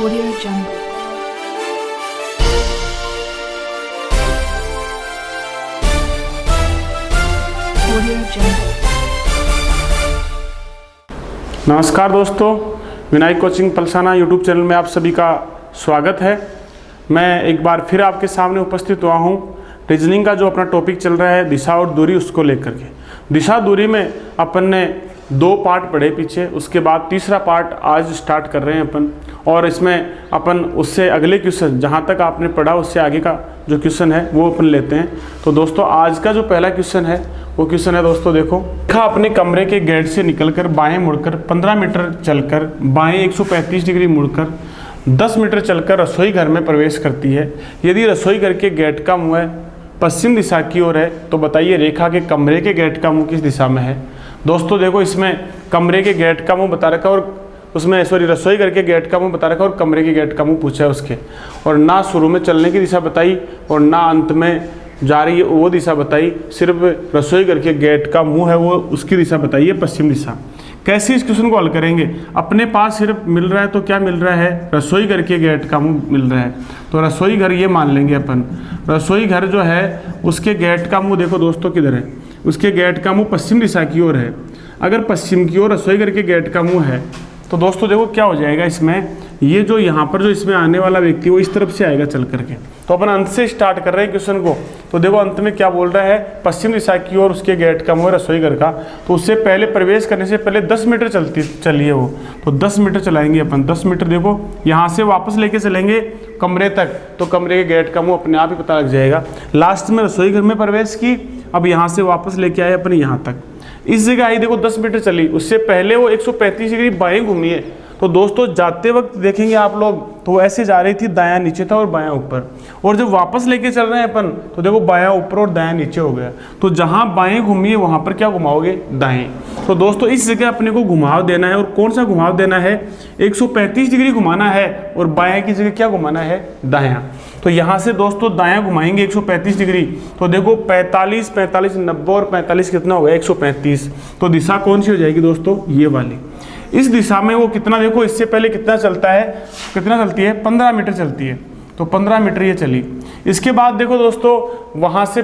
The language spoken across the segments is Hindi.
Audio Jungle. Audio Jungle. नमस्कार दोस्तों, Vinayak coaching Palsana YouTube channel में आप सभी का स्वागत है। मैं एक बार फिर आपके सामने उपस्थित हुआ हूँ। रीजनिंग का जो अपना टॉपिक चल रहा है दिशा और दूरी, उसको लेकर के। दिशा दूरी में अपन ने 2 पार्ट पढ़े पीछे, उसके बाद तीसरा पार्ट आज स्टार्ट कर रहे हैं अपन। और इसमें अपन उससे अगले क्वेश्चन, जहाँ तक आपने पढ़ा उससे आगे का जो क्वेश्चन है वो अपन लेते हैं। तो दोस्तों आज का जो पहला क्वेश्चन है वो क्वेश्चन है दोस्तों, देखो अपने कमरे के गेट से निकलकर बाएं मुड़कर 15 मीटर चलकर बाएं 135 डिग्री मुड़कर 10 मीटर चलकर रसोई घर में प्रवेश करती है। यदि रसोई घर के गेट का मुंह पश्चिम दिशा की ओर है तो बताइए रेखा के कमरे के गेट का मुंह किस दिशा में है। दोस्तों देखो, इसमें कमरे के गेट का मुंह बता रखा है और उसमें रसोई घर के गेट का मुंह बता रखा है और कमरे के गेट का मुंह पूछा है उसके, और ना शुरू में चलने की दिशा बताई और ना अंत में जा रही है वो दिशा बताई। सिर्फ रसोई घर के गेट का मुंह है वो, उसकी दिशा बताइए पश्चिम दिशा। कैसे इस क्वेश्चन को हल करेंगे? अपने पास सिर्फ मिल रहा है तो क्या मिल रहा है, रसोई घर के गेट का मुंह मिल रहा है, तो रसोई घर ये मान लेंगे अपन। रसोई घर जो है उसके गेट का मुंह देखो दोस्तों किधर है, उसके गेट का मुंह पश्चिम दिशा की ओर है। अगर पश्चिम की ओर रसोई घर के गेट का मुंह है तो दोस्तों देखो क्या हो जाएगा इसमें, ये जो यहाँ पर जो इसमें आने वाला व्यक्ति वो इस तरफ से आएगा चल करके। तो अपन अंत से स्टार्ट कर रहे हैं क्वेश्चन को। तो देखो अंत में क्या बोल रहा है, पश्चिम दिशा की ओर उसके गेट का मुंह रसोई घर का, तो उससे पहले प्रवेश करने से पहले 10 मीटर चलिए वो, तो 10 मीटर चलाएंगे अपन। 10 मीटर देखो यहाँ से वापस लेके चलेंगे कमरे तक, तो कमरे के गेट का मुंह अपने आप ही पता लग जाएगा। लास्ट में रसोई घर में प्रवेश की, अब यहाँ से वापस लेके आए अपन यहाँ तक, इस जगह आई देखो 10 मीटर चली, उससे पहले वो 135 डिग्री बाएं घूमी है। तो दोस्तों जाते वक्त देखेंगे आप लोग तो वो ऐसे जा रही थी, दायां नीचे था और बायां ऊपर, और जब वापस लेके चल रहे हैं अपन तो देखो बायां ऊपर और दायां नीचे हो गया। तो जहां बाएं घूमी है वहां पर क्या घुमाओगे, दाएं। तो दोस्तों इस जगह अपने को घुमाव देना है, और कौन सा घुमाव देना है, 135 डिग्री घुमाना है और बायां की जगह क्या घुमाना है, दायां। तो यहाँ से दोस्तों दायां घुमाएंगे 135 डिग्री, तो देखो 45, 45, 90 और 45 कितना हो गया, 135। तो दिशा कौन सी हो जाएगी दोस्तों, ये वाली। इस दिशा में वो कितना, देखो इससे पहले कितना चलता है, कितना चलती है, 15 मीटर चलती है, तो 15 मीटर ये चली। इसके बाद देखो दोस्तों वहाँ से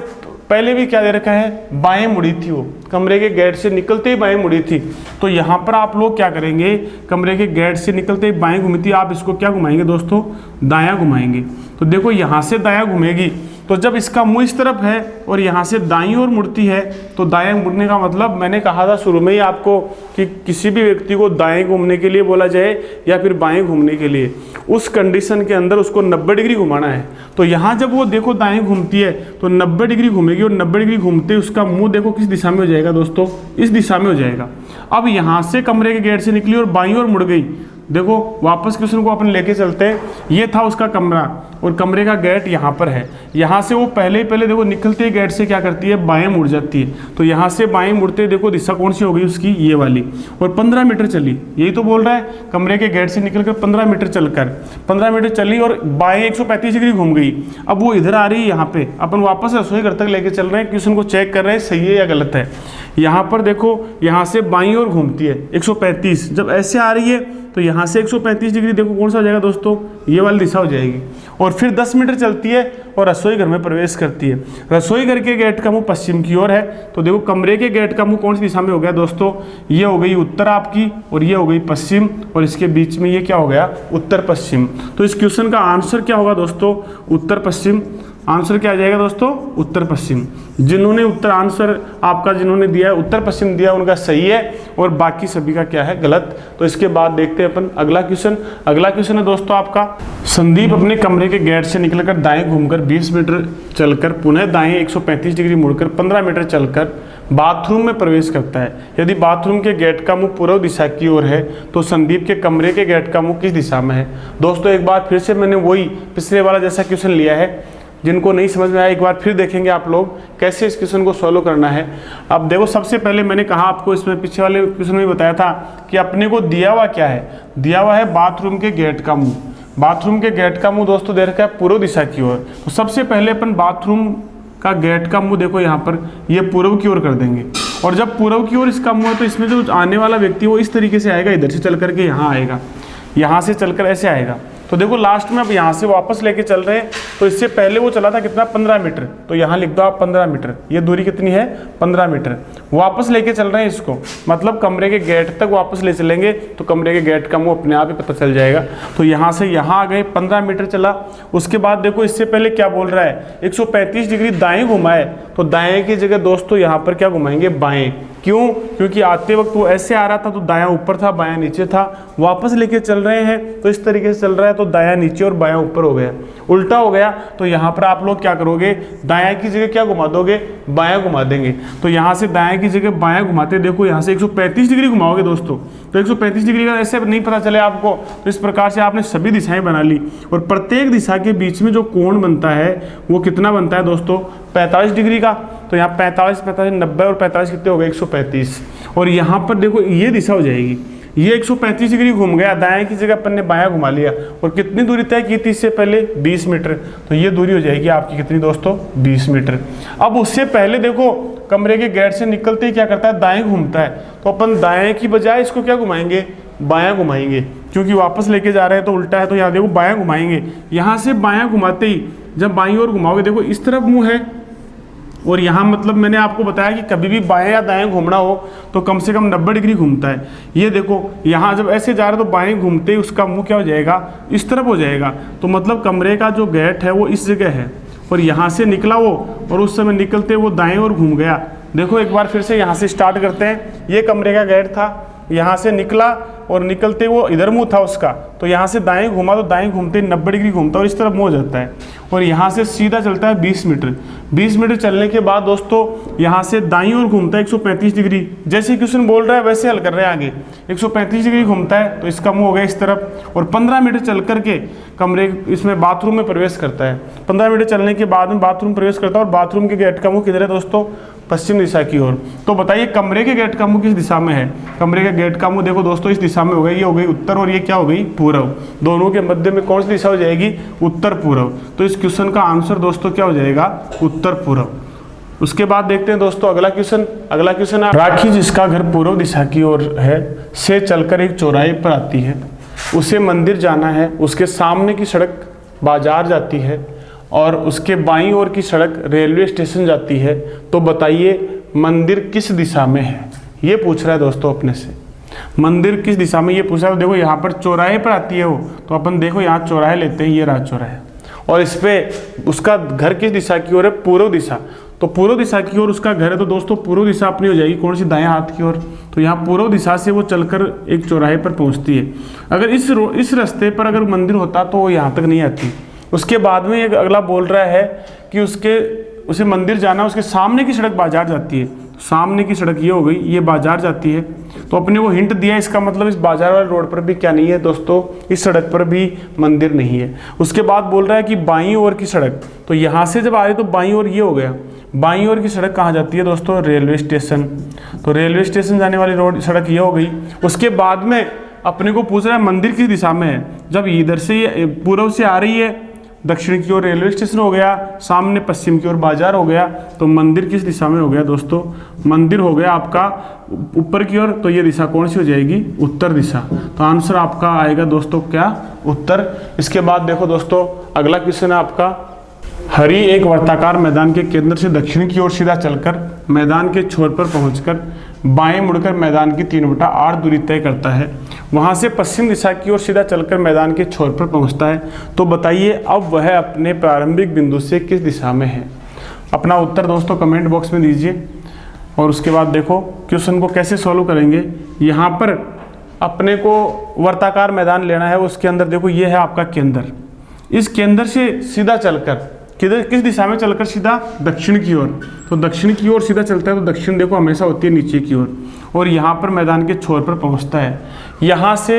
पहले भी क्या दे रखा है, बाएं मुड़ी थी वो, कमरे के गेट से निकलते ही बाएं मुड़ी थी। तो यहाँ पर आप लोग क्या करेंगे, कमरे के गेट से निकलते ही बाएं घूमी थी, आप इसको क्या घुमाएंगे दोस्तों, दायां घुमाएंगे। तो देखो यहाँ से दायां घूमेगी, तो जब इसका मुंह इस तरफ है और यहाँ से दाईं ओर मुड़ती है, तो दाएं मुड़ने का मतलब मैंने कहा था शुरू में ही आपको कि किसी भी व्यक्ति को दाएं घूमने के लिए बोला जाए या फिर बाएं घूमने के लिए, उस कंडीशन के अंदर उसको 90 डिग्री घुमाना है। तो यहाँ जब वो देखो दाएं घूमती है तो 90 डिग्री घूमेगी, और 90 डिग्री घूमते उसका मुंह देखो किस दिशा में हो जाएगा दोस्तों, इस दिशा में हो जाएगा। अब यहाँ से कमरे के गेट से निकली और बाईं ओर मुड़ गई। देखो वापस क्वेश्चन को अपन लेके चलते हैं, ये था उसका कमरा और कमरे का गेट यहाँ पर है। यहाँ से वो पहले देखो निकलते ही गेट से क्या करती है, बाएं मुड़ जाती है। तो यहाँ से बाएं मुड़ते देखो दिशा कौन सी हो गई उसकी, ये वाली, और 15 मीटर चली। यही तो बोल रहा है, कमरे के गेट से निकलकर 15 मीटर चलकर 15 मीटर चली और बाएं 135 डिग्री घूम गई। अब वो इधर आ रही है, यहाँ पे अपन वापस रसोई घर तक लेके चल रहे हैं, क्वेश्चन को चेक कर रहे हैं सही है या गलत है। यहाँ पर देखो यहाँ से बाईं ओर घूमती है 135, जब ऐसे आ रही है तो यहाँ से 135 डिग्री देखो कौन सा हो जाएगा दोस्तों, ये वाली दिशा हो जाएगी। और फिर 10 मीटर चलती है और रसोई घर में प्रवेश करती है। रसोई घर के गेट का मुंह पश्चिम की ओर है, तो देखो कमरे के गेट का मुंह कौन सी दिशा में हो गया दोस्तों, ये हो गई उत्तर आपकी और ये हो गई पश्चिम, और इसके बीच में ये क्या हो गया, उत्तर पश्चिम। तो इस क्वेश्चन का आंसर क्या होगा दोस्तों, उत्तर पश्चिम। आंसर क्या आ जाएगा दोस्तों, उत्तर पश्चिम। जिन्होंने उत्तर आंसर आपका जिन्होंने दिया है उत्तर पश्चिम दिया उनका सही है, और बाकी सभी का क्या है, गलत। तो इसके बाद देखते हैं अपन अगला क्वेश्चन। अगला क्वेश्चन है दोस्तों आपका, संदीप अपने कमरे के गेट से निकलकर दाएं घूमकर 20 मीटर चलकर पुनः दाएं 135 डिग्री मुड़कर 15 मीटर चलकर बाथरूम में प्रवेश करता है। यदि बाथरूम के गेट का मुंह पूर्व दिशा की ओर है तो संदीप के कमरे के गेट का मुंह किस दिशा में है। दोस्तों एक बार फिर से मैंने वही पिछले वाला जैसा क्वेश्चन लिया है, जिनको नहीं समझ में आया एक बार फिर देखेंगे आप लोग कैसे इस क्वेश्चन को सॉल्व करना है। अब देखो सबसे पहले मैंने कहा आपको, इसमें पीछे वाले क्वेश्चन में बताया था कि अपने को दिया हुआ क्या है, दिया हुआ है बाथरूम के गेट का मुंह। बाथरूम के गेट का मुंह दोस्तों दे रखा है पूर्व दिशा की ओर। तो सबसे पहले अपन बाथरूम का गेट का मुंह देखो यहाँ पर ये पूर्व की ओर कर देंगे, और जब पूर्व की ओर इसका मुंह है तो इसमें जो आने वाला व्यक्ति वो इस तरीके से आएगा, इधर से चल करके यहाँ आएगा, यहाँ से चलकर ऐसे आएगा, तो देखो लास्ट में अब यहाँ से वापस लेके चल रहे हैं, तो इससे पहले वो चला था कितना 15 मीटर, तो यहाँ लिख दो आप 15 मीटर, ये दूरी कितनी है 15 मीटर। वापस लेके चल रहे हैं इसको, मतलब कमरे के गेट तक वापस ले चलेंगे तो कमरे के गेट का मुँह अपने आप ही पता चल जाएगा। तो यहाँ से यहाँ आ गए, 15 मीटर चला। उसके बाद देखो इससे पहले क्या बोल रहा है, 135 डिग्री दाएँ घुमाए, तो दाएँ की जगह दोस्तों यहाँ पर क्या घुमाएंगे, बाएँ। क्यों? क्योंकि आते वक्त वो ऐसे आ रहा था तो दायां ऊपर था बायां नीचे था। वापस लेके चल रहे हैं तो इस तरीके से चल रहा है, तो दायां नीचे और बायां ऊपर हो गया, उल्टा हो गया। तो यहाँ पर आप लोग क्या करोगे, दायां की जगह क्या घुमा दोगे, बायां घुमा देंगे। तो यहाँ से दायां की जगह बायां घुमाते, देखो यहाँ से 135 डिग्री घुमाओगे दोस्तों, तो 135 डिग्री का ऐसे नहीं पता चले आपको, तो इस प्रकार से आपने सभी दिशाएं बना ली। और प्रत्येक दिशा के बीच में जो कोण बनता है वो कितना बनता है दोस्तों, 45 डिग्री का। तो यहाँ 45, 90 और 45 कितने हो गए, 135। और यहाँ पर देखो ये दिशा हो जाएगी, ये 135 डिग्री घूम गया, दाएं की जगह अपन ने बायां घुमा लिया। और कितनी दूरी तय की थी इससे पहले, 20 मीटर। तो ये दूरी हो जाएगी आपकी कितनी दोस्तों, 20 मीटर। अब उससे पहले देखो कमरे के गेट से निकलते ही क्या करता है, दाएं घूमता है। तो अपन दाएं की बजाय इसको क्या घुमाएंगे, बायां घुमाएंगे, क्योंकि वापस लेके जा रहे हैं तो उल्टा है। तो यहाँ देखो बायां घुमाएंगे, यहाँ से बायां घुमाते ही जब बाईं ओर घुमाओगे, देखो इस तरफ मुँह है, और यहाँ मतलब मैंने आपको बताया कि कभी भी बाएं या दाएं घूमना हो तो कम से कम 90 डिग्री घूमता है। ये देखो यहाँ जब ऐसे जा रहे तो बाएं घूमते ही उसका मुंह क्या हो जाएगा, इस तरफ हो जाएगा। तो मतलब कमरे का जो गेट है वो इस जगह है, और यहाँ से निकला वो, और उस समय निकलते वो दाएं ओर घूम गया। देखो एक बार फिर से यहाँ से स्टार्ट करते हैं। ये कमरे का गेट था, यहाँ से निकला और निकलते वो इधर मुंह था उसका, तो यहाँ से दाएं घुमा तो दाएं घूमते 90 डिग्री घूमता है और इस तरफ मुँह हो जाता है। और यहाँ से सीधा चलता है 20 मीटर। 20 मीटर चलने के बाद दोस्तों यहाँ से दाईं ओर घूमता है 135 डिग्री। जैसे क्वेश्चन बोल रहा है वैसे हल कर रहे हैं आगे। 135 डिग्री घूमता है तो इसका मुँह हो गया इस तरफ, और 15 मीटर चल करके कमरे इसमें बाथरूम में प्रवेश करता है। 15 मीटर चलने के बाद में बाथरूम प्रवेश करता है, और बाथरूम के गेट का मुँह किधर है दोस्तों, पश्चिम दिशा की ओर। तो बताइए कमरे के गेट का मुंह किस दिशा में है, कमरे के गेट का मुंह देखो दोस्तों इस दिशा में हो गई, ये हो गई उत्तर और ये क्या हो गई पूर्व। दोनों के मध्य में कौन सी दिशा हो जाएगी, उत्तर पूर्व। तो इस क्वेश्चन का आंसर दोस्तों क्या हो जाएगा, उत्तर पूर्व। उसके बाद देखते हैं दोस्तों अगला क्वेश्चन। अगला क्वेश्चन, राखी जिसका घर पूर्व दिशा की ओर है से चलकर एक चौराहे पर आती है, उसे मंदिर जाना है, उसके सामने की सड़क बाजार जाती है और उसके बाईं ओर की सड़क रेलवे स्टेशन जाती है। तो बताइए मंदिर किस दिशा में है, ये पूछ रहा है दोस्तों अपने से। मंदिर किस दिशा में ये पूछ रहा है। देखो यहाँ पर चौराहे पर आती है वो, तो अपन देखो यहाँ चौराहे लेते हैं, ये रहा चौराहे, और इस पे उसका घर किस दिशा की ओर है, पूर्व दिशा। तो पूर्व दिशा की ओर उसका घर है, तो दोस्तों पूर्व दिशा अपनी हो जाएगी कौन सी, दाएं हाथ की ओर। तो यहाँ पूर्व दिशा से वो चलकर एक चौराहे पर पहुँचती है। अगर इस रास्ते पर अगर मंदिर होता तो वो यहाँ तक नहीं आती। उसके बाद में एक अगला बोल रहा है कि उसे मंदिर जाना, उसके सामने की सड़क बाजार जाती है। सामने की सड़क ये हो गई, ये बाजार जाती है। तो अपने को हिंट दिया, इसका मतलब इस बाजार वाले रोड पर भी क्या नहीं है दोस्तों, इस सड़क पर भी मंदिर नहीं है। उसके बाद बोल रहा है कि बाईं ओर की सड़क, तो यहाँ से जब आ रही तो बाईं ओर ये हो गया। बाईं ओर की सड़क कहाँ जाती है दोस्तों, रेलवे स्टेशन। तो रेलवे स्टेशन जाने वाली रोड सड़क ये हो गई। उसके बाद में अपने को पूछ रहा है मंदिर किस दिशा में है। जब इधर से पूर्व से आ रही है, दक्षिण की ओर रेलवे स्टेशन हो गया, सामने पश्चिम की ओर बाजार हो गया, तो मंदिर किस दिशा में हो गया दोस्तों, मंदिर हो गया आपका ऊपर की ओर। तो ये दिशा कौन सी हो जाएगी, उत्तर दिशा। तो आंसर आपका आएगा दोस्तों क्या, उत्तर। इसके बाद देखो दोस्तों अगला क्वेश्चन है आपका, हरी एक वर्ताकार मैदान के केंद्र से दक्षिण की ओर सीधा चलकर मैदान के छोर पर पहुंचकर बाएं मुड़कर मैदान की 3/8 दूरी तय करता है। वहां से पश्चिम दिशा की ओर सीधा चलकर मैदान के छोर पर पहुंचता है। तो बताइए अब वह अपने प्रारंभिक बिंदु से किस दिशा में है। अपना उत्तर दोस्तों कमेंट बॉक्स में दीजिए। और उसके बाद देखो क्वेश्चन को कैसे सॉल्व करेंगे। यहाँ पर अपने को वर्ताकार मैदान लेना है, उसके अंदर देखो ये है आपका केंद्र। इस केंद्र से सीधा चलकर किस दिशा में चलकर, सीधा दक्षिण की ओर। तो दक्षिण की ओर सीधा चलता है तो दक्षिण देखो हमेशा होती है नीचे की ओर, और यहाँ पर मैदान के छोर पर पहुँचता है। यहाँ से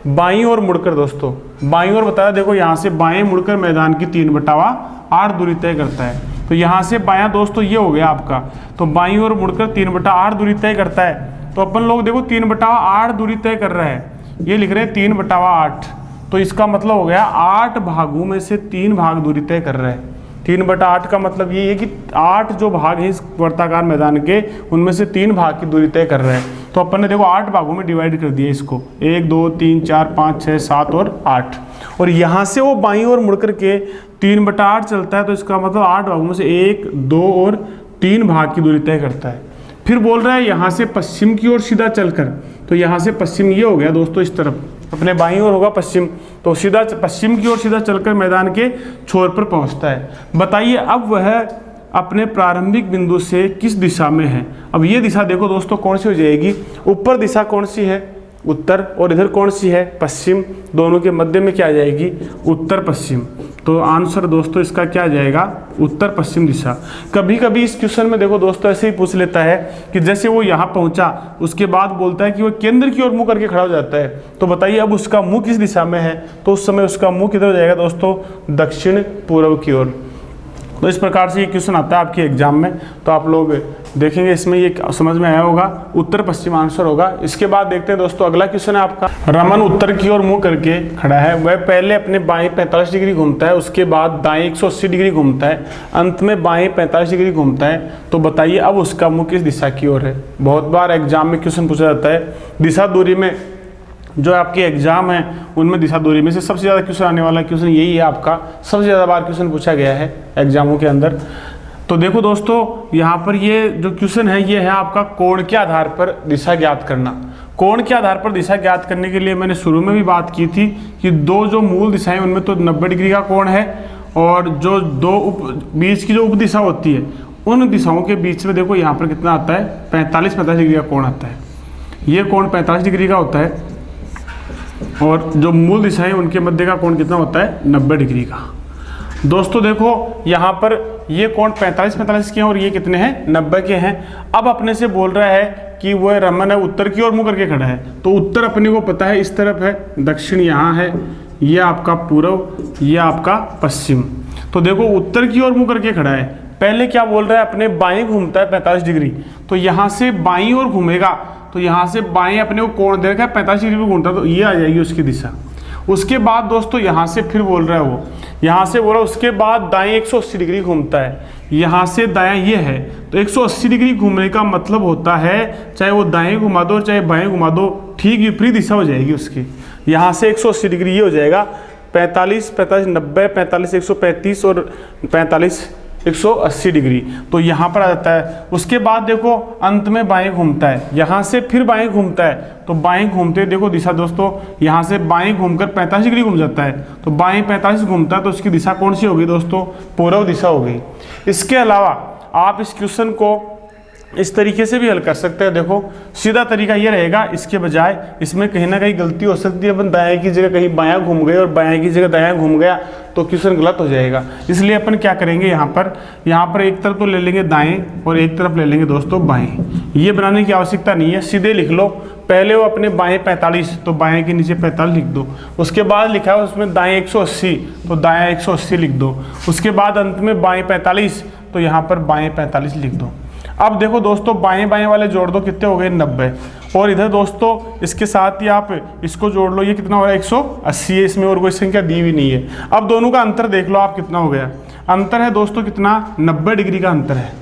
बाईं ओर मुड़कर दोस्तों, बाईं ओर बताया देखो, यहाँ से बाएं मुड़कर मैदान की 3/8 दूरी तय करता है। तो यहाँ से बायां दोस्तों ये हो गया आपका, तो बाईं ओर मुड़कर 3/8 दूरी तय करता है। तो अपन लोग देखो 3/8 दूरी तय कर रहा है, ये लिख रहे हैं 3/8। तो इसका मतलब हो गया 8 भागों में से 3 भाग दूरी तय कर रहे हैं। 3/8 का मतलब ये है कि 8 जो भाग हैं इस वर्ताकार मैदान के, उनमें से 3 भाग की दूरी तय कर रहे हैं। तो अपन ने देखो 8 भागों में डिवाइड कर दिया इसको, 1 2 3 4 5 6 7 और 8। और यहाँ से वो बाईं ओर मुड़ करके 3/8 चलता है, तो इसका मतलब 8 भागों में से 1, 2 और 3 भाग की दूरी तय करता है। फिर बोल रहा है यहाँ से पश्चिम की ओर सीधा चलकर, तो यहाँ से पश्चिम ये हो गया दोस्तों, इस तरफ अपने बाईं ओर होगा पश्चिम, तो सीधा पश्चिम की ओर सीधा चलकर मैदान के छोर पर पहुँचता है। बताइए अब वह अपने प्रारंभिक बिंदु से किस दिशा में है। अब ये दिशा देखो दोस्तों कौन सी हो जाएगी, ऊपर दिशा कौन सी है, उत्तर, और इधर कौन सी है, पश्चिम। दोनों के मध्य में क्या आ जाएगी, उत्तर पश्चिम। तो आंसर दोस्तों इसका क्या आ जाएगा, उत्तर पश्चिम दिशा। कभी कभी इस क्वेश्चन में देखो दोस्तों ऐसे ही पूछ लेता है कि जैसे वो यहाँ पहुँचा, उसके बाद बोलता है कि वो केंद्र की ओर मुँह करके खड़ा हो जाता है, तो बताइए अब उसका मुँह किस दिशा में है, तो उस समय उसका मुँह किधर हो जाएगा दोस्तों, दक्षिण पूर्व की ओर। तो इस प्रकार से ये क्वेश्चन आता है आपके एग्जाम में, तो आप लोग देखेंगे इसमें ये समझ में आया होगा, उत्तर पश्चिम आंसर होगा। इसके बाद देखते हैं दोस्तों अगला क्वेश्चन है आपका। रमन उत्तर की ओर मुंह करके खड़ा है, वह पहले अपने बाएं 45 डिग्री घूमता है, उसके बाद दाएं 180 डिग्री घूमता है, अंत में बाएं 45 डिग्री घूमता है। तो बताइए अब उसका मुंह किस दिशा की ओर है। बहुत बार एग्जाम में क्वेश्चन पूछा जाता है, दिशा दूरी में जो आपके एग्जाम है उनमें दिशा दूरी में से सबसे ज़्यादा क्वेश्चन आने वाला क्वेश्चन यही है आपका, सबसे ज़्यादा बार क्वेश्चन पूछा गया है एग्जामों के अंदर। तो देखो दोस्तों यहाँ पर ये जो क्वेश्चन है ये है आपका कोण के आधार पर दिशा ज्ञात करना। कोण के आधार पर दिशा ज्ञात करने के लिए मैंने शुरू में भी बात की थी कि दो जो मूल दिशाएं उनमें तो 90 डिग्री का कोण है, और जो दो बीच की जो उप दिशा होती है उन दिशाओं के बीच में देखो यहाँ पर कितना आता है, 45 डिग्री का कोण आता है। ये कोण 45 डिग्री का होता है, और जो मूल दिशाएं उनके मध्य का कोण कितना होता है, 90 डिग्री का। दोस्तों देखो यहाँ पर ये कोण 45 के हैं और ये कितने हैं, 90 के हैं। अब अपने से बोल रहा है कि वह रमन है उत्तर की ओर मुँह करके खड़ा है, तो उत्तर अपने को पता है इस तरफ है, दक्षिण यहाँ है, ये आपका पूर्व, ये आपका पश्चिम। तो देखो उत्तर की ओर मुँह करके खड़ा है, पहले क्या बोल रहा है, अपने बाएं घूमता है 45 डिग्री, तो यहाँ से बाईं ओर घूमेगा, तो यहाँ से बाएं अपने को कोण दे रखा है 45 डिग्री पे घूमता है, तो ये आ जाएगी उसकी दिशा। उसके बाद दोस्तों यहाँ से फिर बोल रहा है वो, यहाँ से बोला उसके बाद दाएं 180 डिग्री घूमता है, यहाँ से दायां ये है, तो 180 डिग्री घूमने का मतलब होता है चाहे वो दाएं घुमा दो चाहे बाएं घुमा दो, ठीक विपरीत दिशा हो जाएगी उसकी। यहाँ से 180 डिग्री ये हो जाएगा 45, 90, 45, 135 और 45, 180 डिग्री, तो यहाँ पर आ जाता है। उसके बाद देखो अंत में बाएं घूमता है, यहाँ से फिर बाएं घूमता है, तो बाएं घूमते देखो दिशा दोस्तों, यहाँ से बाएं घूमकर 45 डिग्री घूम जाता है, तो बाएं 45 घूमता है, तो उसकी दिशा कौन सी होगी दोस्तों, पूर्व दिशा हो गई। इसके अलावा आप इस क्वेश्चन को इस तरीके से भी हल कर सकते हैं। देखो सीधा तरीका ये रहेगा, इसके बजाय इसमें कहीं ना कहीं गलती हो सकती है, अपन दाएं की जगह कहीं बायां घूम गए और बाएं की जगह दायां घूम गया तो क्वेश्चन गलत हो जाएगा। इसलिए अपन क्या करेंगे, यहाँ पर एक तरफ तो ले लेंगे दाएं और एक तरफ ले लेंगे दोस्तों बाएं। ये बनाने की आवश्यकता नहीं है, सीधे लिख लो। पहले वो अपने बाएं 45, तो बाएं के नीचे 45 लिख दो। उसके बाद लिखा है उसमें दाएं 180, तो दाएं 180 लिख दो। उसके बाद अंत में बाएं 45, तो यहाँ पर बाएं 45 लिख दो। अब देखो दोस्तों बाएं बाएं वाले जोड़ दो, कितने हो गए 90, और इधर दोस्तों इसके साथ ही आप इसको जोड़ लो, ये कितना हो रहा है 180 है, इसमें और कोई संख्या दी हुई नहीं है। अब दोनों का अंतर देख लो आप कितना हो गया, अंतर है दोस्तों कितना, 90 डिग्री का अंतर है।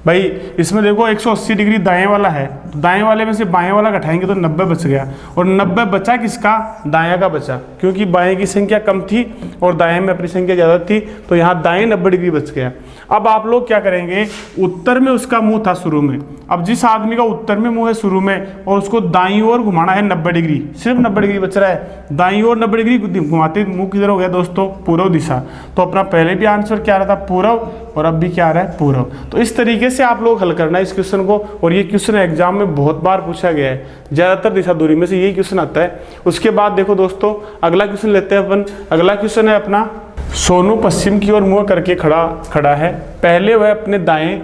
भाई इसमें देखो 180 डिग्री दाएं वाला है, तो दाएं वाले में से बाएं वाला घटाएंगे तो 90 बच गया, और 90 बचा किसका, दायां का बचा, क्योंकि बाएं की संख्या कम थी और दाएं में अपनी संख्या ज़्यादा थी, तो यहाँ दाएं 90 डिग्री बच गया। अब आप लोग क्या करेंगे, उत्तर में उसका मुंह था शुरू में, अब जिस आदमी का उत्तर में मुंह है शुरू में और उसको दाईं ओर घुमाना है 90 डिग्री, सिर्फ 90 डिग्री बच रहा है, दाईं ओर 90 डिग्री घुमाते मुंह किधर हो गया दोस्तों, पूर्व दिशा। तो अपना पहले भी आंसर क्या रहा था, पूर्व, और अब भी क्या आ रहा है, पूर्व। तो इस तरीके से आप लोग हल करना है इस क्वेश्चन को, और ये क्वेश्चन एग्जाम में बहुत बार पूछा गया है, ज़्यादातर दिशा दूरी में से यही क्वेश्चन आता है। उसके बाद देखो दोस्तों अगला क्वेश्चन लेते हैं अपन। अगला क्वेश्चन है अपना, सोनू पश्चिम की ओर मुँह करके खड़ा है, पहले वह अपने दाएं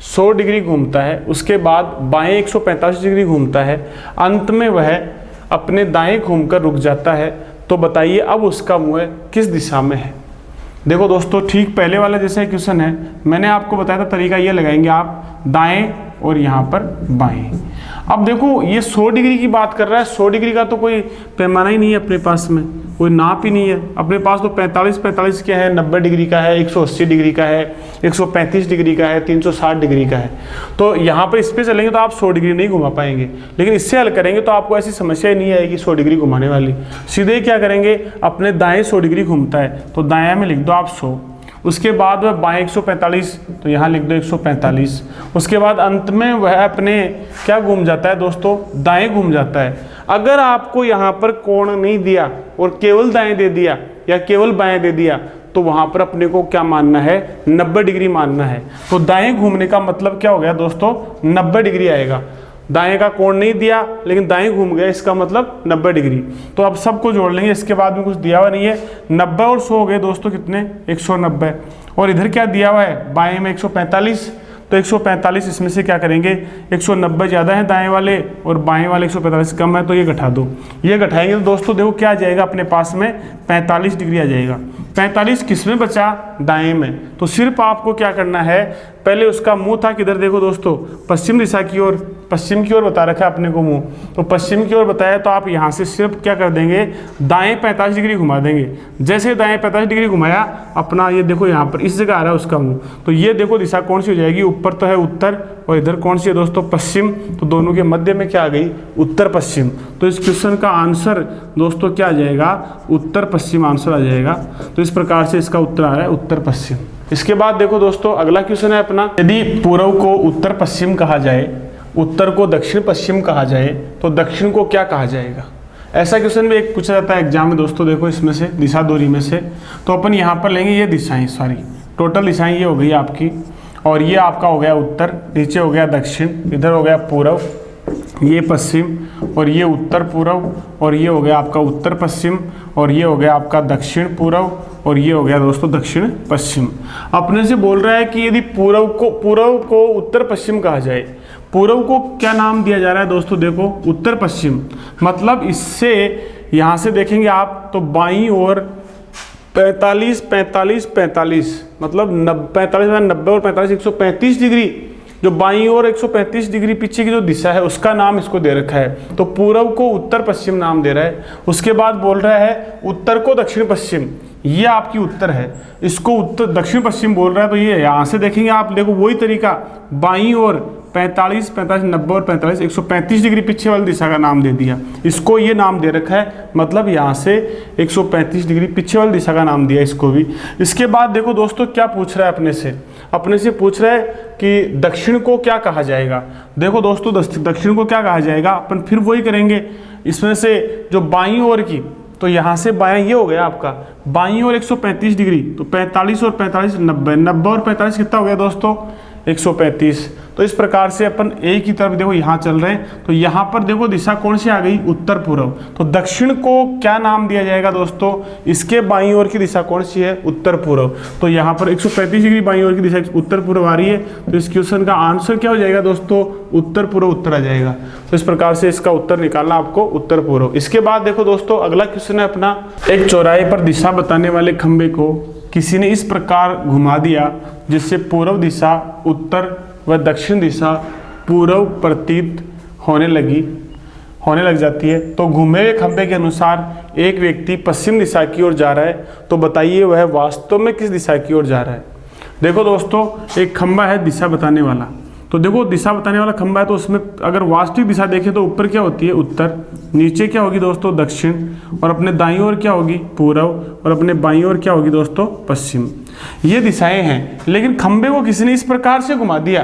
100 डिग्री घूमता है, उसके बाद बाएं 145 डिग्री घूमता है, अंत में वह अपने दाएं घूमकर रुक जाता है। तो बताइए अब उसका मुँह किस दिशा में है। देखो दोस्तों ठीक पहले वाला जैसा क्वेश्चन है, मैंने आपको बताया था तरीका ये लगाएंगे आप दाएं और यहाँ पर बाएं। अब देखो ये 100 डिग्री की बात कर रहा है, 100 डिग्री का तो कोई पैमाना ही नहीं है अपने पास में, कोई नाप ही नहीं है अपने पास। तो 45 क्या है, 90 डिग्री का है, 180 डिग्री का है, 135 डिग्री का है, 360 डिग्री का है। तो यहाँ पर इस पे चलेंगे तो आप 100 डिग्री नहीं घुमा पाएंगे, लेकिन इससे हल करेंगे तो आपको ऐसी समस्या ही नहीं आएगी 100 डिग्री घुमाने वाली। सीधे क्या करेंगे, अपने दाएँ 100 डिग्री घूमता है तो दायां में लिख दो आप 100, उसके बाद वह बाएं 145 तो यहाँ लिख दो 145, उसके बाद अंत में वह अपने क्या घूम जाता है दोस्तों, दाएं घूम जाता है। अगर आपको यहाँ पर कोण नहीं दिया और केवल दाएं दे दिया या केवल बाएं दे दिया तो वहाँ पर अपने को क्या मानना है, 90 डिग्री मानना है। तो दाएं घूमने का मतलब क्या हो गया दोस्तों, 90 डिग्री आएगा। दाएं का कोण नहीं दिया लेकिन दाएं घूम गया, इसका मतलब 90 डिग्री। तो अब सबको जोड़ लेंगे, इसके बाद में कुछ दिया हुआ नहीं है। 90 और 100 हो गए दोस्तों कितने, 190। और इधर क्या दिया हुआ है, बाएं में 145, तो 145 इसमें से क्या करेंगे, 190 ज़्यादा है दाएं वाले और बाएं वाले 145 कम है, तो ये घटा दो। ये घटाएंगे तो दोस्तों देखो क्या आ जाएगा अपने पास में, 45 डिग्री आ जाएगा। 45 किस में बचा, दाएं में। तो सिर्फ आपको क्या करना है, पहले उसका मुंह था किधर, देखो दोस्तों पश्चिम दिशा की ओर, पश्चिम की ओर बता रखा है अपने को मुंह, तो पश्चिम की ओर बताया तो आप यहाँ से सिर्फ क्या कर देंगे, दाएं 45 डिग्री घुमा देंगे। जैसे दाएं 45 डिग्री घुमाया अपना, ये देखो यहाँ पर इस जगह आ रहा है उसका मुंह, तो ये देखो दिशा कौन सी हो जाएगी, ऊपर तो है उत्तर और इधर कौन सी है दोस्तों, पश्चिम। तो दोनों के मध्य में क्या आ गई, उत्तर पश्चिम। तो इस क्वेश्चन का आंसर दोस्तों क्या आ जाएगा, उत्तर पश्चिम आंसर आ जाएगा। तो इस प्रकार से इसका उत्तर आ रहा है उत्तर पश्चिम। इसके बाद देखो दोस्तों अगला क्वेश्चन है अपना, यदि पूर्व को उत्तर पश्चिम कहा जाए, उत्तर को दक्षिण पश्चिम कहा जाए तो दक्षिण को क्या कहा जाएगा। ऐसा क्वेश्चन भी एक पूछा जाता है एग्जाम में दोस्तों। देखो इसमें से दिशा दूरी में से तो अपन यहाँ पर लेंगे ये दिशाएं, सॉरी टोटल दिशाएं ये हो गई आपकी, और ये आपका हो गया उत्तर, नीचे हो गया दक्षिण, इधर हो गया पूर्व, ये पश्चिम, और ये उत्तर पूर्व, और ये हो गया आपका उत्तर पश्चिम, और ये हो गया आपका दक्षिण पूर्व, और ये हो गया दोस्तों दक्षिण पश्चिम। अपने से बोल रहा है कि यदि पूर्व को उत्तर पश्चिम कहा जाए, पूर्व को क्या नाम दिया जा रहा है दोस्तों, देखो उत्तर पश्चिम। मतलब इससे यहाँ से देखेंगे आप तो बाईं ओर 45 45 45 मतलब 45 90 और 45 135 डिग्री, जो बाईं ओर 135 डिग्री पीछे की जो दिशा है उसका नाम इसको दे रखा है। तो पूर्व को उत्तर पश्चिम नाम दे रहा है। उसके बाद बोल रहा है उत्तर को दक्षिण पश्चिम, ये आपकी उत्तर है, इसको उत्तर दक्षिण पश्चिम बोल रहा है। तो ये यहाँ से देखेंगे आप, देखो वही तरीका, बाईं ओर 45 45 90 और 45 135 डिग्री पीछे वाली दिशा का नाम दे दिया, इसको ये नाम दे रखा है। मतलब यहाँ से 135 डिग्री पीछे वाली दिशा का नाम दिया इसको भी। इसके बाद देखो दोस्तों क्या पूछ रहा है अपने से पूछ रहा है कि दक्षिण को क्या कहा जाएगा। देखो दोस्तों दक्षिण को क्या कहा जाएगा, अपन फिर वही करेंगे। इसमें से जो बाईं ओर की, तो यहाँ से बायां ये हो गया आपका, बाईं ओर 135 डिग्री, तो 45 और 45 90, 90 और 45 कितना हो गया दोस्तों, 135। तो इस प्रकार से अपन एक ही तरफ देखो यहाँ चल रहे हैं। तो यहाँ पर देखो दिशा कौन सी आ गई, उत्तर पूर्व। तो दक्षिण को क्या नाम दिया जाएगा दोस्तों, इसके बाईं ओर की दिशा कौन सी है, उत्तर पूर्व। तो यहाँ पर 135 डिग्री बाईं ओर की दिशा उत्तर पूर्व आ रही है। तो इस क्वेश्चन का आंसर क्या हो जाएगा दोस्तों, उत्तर पूर्व उत्तर आ जाएगा। तो इस प्रकार से इसका उत्तर निकालना आपको उत्तर पूर्व। इसके बाद देखो दोस्तों अगला क्वेश्चन है अपना, एक चौराहे पर दिशा बताने वाले खंबे को किसी ने इस प्रकार घुमा दिया जिससे पूर्व दिशा उत्तर व दक्षिण दिशा पूर्व प्रतीत होने लग जाती है। तो घूमे हुए खंबे के अनुसार एक व्यक्ति पश्चिम दिशा की ओर जा रहा है, तो बताइए वह वास्तव में किस दिशा की ओर जा रहा है। देखो दोस्तों एक खंबा है दिशा बताने वाला, तो देखो दिशा बताने वाला खंबा है, तो उसमें अगर वास्तविक दिशा देखें तो ऊपर क्या होती है, उत्तर, नीचे क्या होगी दोस्तों, दक्षिण, और अपने दाईं ओर क्या होगी, पूर्व, और अपने बाईं ओर क्या होगी दोस्तों, पश्चिम। ये दिशाएं हैं। लेकिन खंबे को किसी ने इस प्रकार से घुमा दिया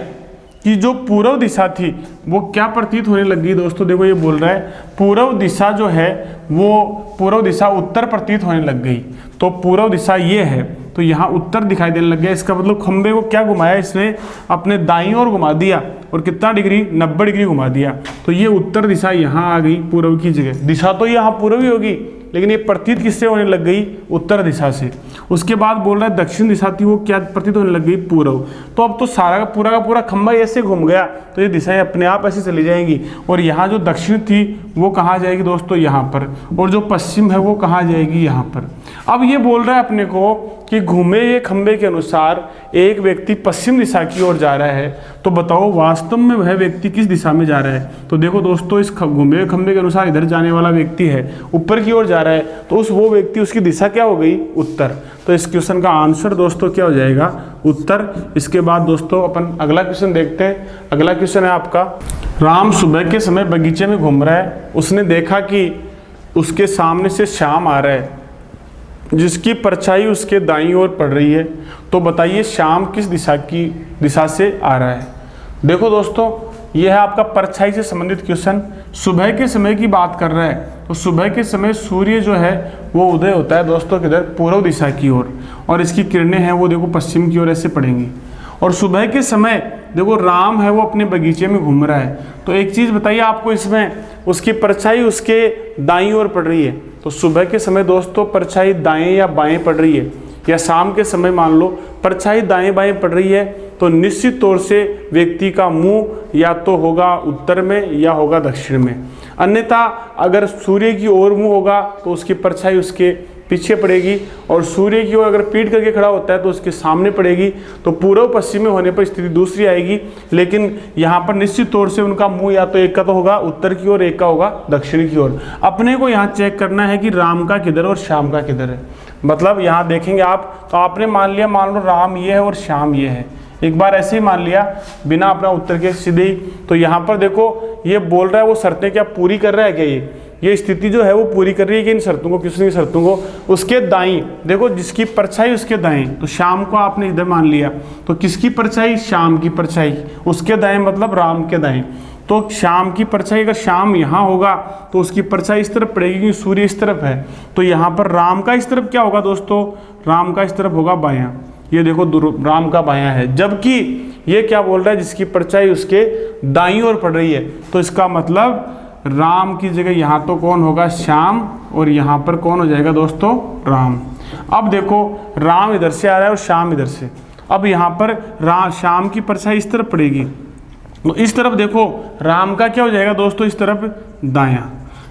कि जो पूर्व दिशा थी वो क्या प्रतीत होने लग गई दोस्तों। देखो ये बोल रहा है पूर्व दिशा जो है वो पूर्व दिशा उत्तर प्रतीत होने लग गई। तो पूर्व दिशा ये है, तो यहाँ उत्तर दिखाई देने लग गया। इसका मतलब खंबे को क्या घुमाया, इसने अपने दाईं ओर घुमा दिया, और कितना डिग्री, 90 डिग्री घुमा दिया। तो ये उत्तर दिशा यहाँ आ गई पूर्व की जगह। दिशा तो यहाँ पूर्व ही होगी, लेकिन ये प्रतीत किससे होने लग गई, उत्तर दिशा से। उसके बाद बोल रहा है दक्षिण दिशा थी वो क्या प्रतीत होने लग गई, पूर्व। तो अब तो सारा का पूरा खंबा ऐसे घूम गया, तो ये दिशाएं अपने आप ऐसे चली जाएंगी। और यहाँ जो दक्षिण थी वो कहाँ जाएगी दोस्तों, यहाँ पर, और जो पश्चिम है वो कहाँ जाएगी, यहाँ पर। अब ये बोल रहा है अपने को कि घूमे हुए खंबे के अनुसार एक व्यक्ति पश्चिम दिशा की ओर जा रहा है, तो बताओ वास्तव में वह व्यक्ति किस दिशा में जा रहा है। तो देखो दोस्तों, इस घूमे हुए खंबे के अनुसार इधर जाने वाला व्यक्ति है, ऊपर की ओर जा रहा है, तो वो व्यक्ति, उसकी दिशा क्या हो गई, उत्तर। तो इस क्वेश्चन का आंसर दोस्तों क्या हो जाएगा, उत्तर। इसके बाद दोस्तों अपन अगला क्वेश्चन देखते हैं। अगला क्वेश्चन है आपका, राम सुबह के समय बगीचे में घूम रहा है, उसने देखा कि उसके सामने से श्याम आ रहा है जिसकी परछाई उसके दाईं ओर पड़ रही है, तो बताइए श्याम किस दिशा से आ रहा है। देखो दोस्तों, यह है आपका परछाई से संबंधित क्वेश्चन। सुबह के समय की बात कर रहा है, तो सुबह के समय सूर्य जो है वो उदय होता है दोस्तों किधर, पूर्व दिशा की ओर, और इसकी किरणें हैं वो देखो पश्चिम की ओर ऐसे पड़ेंगी। और सुबह के समय देखो राम है वो अपने बगीचे में घूम रहा है, तो एक चीज़ बताइए आपको, इसमें उसकी परछाई उसके दाईं ओर पड़ रही है। तो सुबह के समय दोस्तों परछाई दाएं या बाएं पड़ रही है, या शाम के समय मान लो परछाई दाएं बाएं पड़ रही है, तो निश्चित तौर से व्यक्ति का मुंह या तो होगा उत्तर में या होगा दक्षिण में। अन्यथा अगर सूर्य की ओर मुंह होगा तो उसकी परछाई उसके पीछे पड़ेगी, और सूर्य की ओर अगर पीठ करके खड़ा होता है तो उसके सामने पड़ेगी। तो पूर्व पश्चिम में होने पर स्थिति दूसरी आएगी, लेकिन यहाँ पर निश्चित तौर से उनका मुंह या तो एक का तो होगा उत्तर की ओर, एक का होगा दक्षिण की ओर। अपने को यहाँ चेक करना है कि राम का किधर और श्याम का किधर है। मतलब यहाँ देखेंगे आप, तो आपने मान लिया, मान लो राम ये है और श्याम ये है, एक बार ऐसे ही मान लिया बिना अपना उत्तर के सीधे ही। तो यहाँ पर देखो ये बोल रहा है वो शर्तें क्या पूरी कर रहा है क्या, ये स्थिति जो है वो पूरी कर रही है कि इन शर्तों को, किसी शर्तों को। उसके दाईं देखो, जिसकी परछाई उसके दाईं, तो शाम को आपने इधर मान लिया, तो किसकी परछाई, शाम की परछाई, उसके दाएं मतलब राम के दाएं। तो शाम की परछाई, अगर शाम यहाँ होगा तो उसकी परछाई इस तरफ पड़ेगी क्योंकि सूर्य इस तरफ है। तो यहाँ पर राम का इस तरफ क्या होगा दोस्तों, राम का इस तरफ होगा बायां। ये देखो राम का बायां है, जबकि ये क्या बोल रहा है, जिसकी परछाई उसके दाईं ओर पड़ रही है। तो इसका मतलब राम की जगह यहाँ तो कौन होगा, श्याम, और यहाँ पर कौन हो जाएगा दोस्तों, राम। अब देखो राम इधर से आ रहा है और श्याम इधर से। अब यहाँ पर श्याम की परछाई इस तरफ पड़ेगी, तो इस तरफ देखो राम का क्या हो जाएगा दोस्तों, इस तरफ दायां।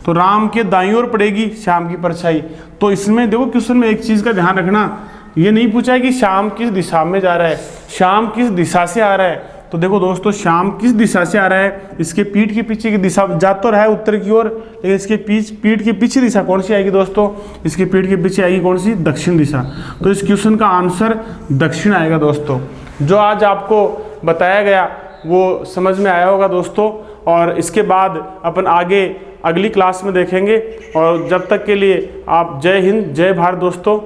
तो राम के दाईं ओर पड़ेगी श्याम की परछाई। तो इसमें देखो क्वेश्चन में एक चीज़ का ध्यान रखना, ये नहीं पूछा है कि श्याम किस दिशा में जा रहा है, श्याम किस दिशा से आ रहा है। तो देखो दोस्तों, श्याम किस दिशा से आ रहा है, इसके पीठ के पीछे की दिशा जा तो रहा है उत्तर की ओर, लेकिन इसके पीठ के पीछे दिशा कौन सी आएगी दोस्तों, इसके पीठ के पीछे आएगी कौन सी, दक्षिण दिशा। तो इस क्वेश्चन का आंसर दक्षिण आएगा दोस्तों। जो आज आपको बताया गया वो समझ में आया होगा दोस्तों, और इसके बाद अपन आगे अगली क्लास में देखेंगे। और जब तक के लिए आप जय हिंद, जय भारत दोस्तों।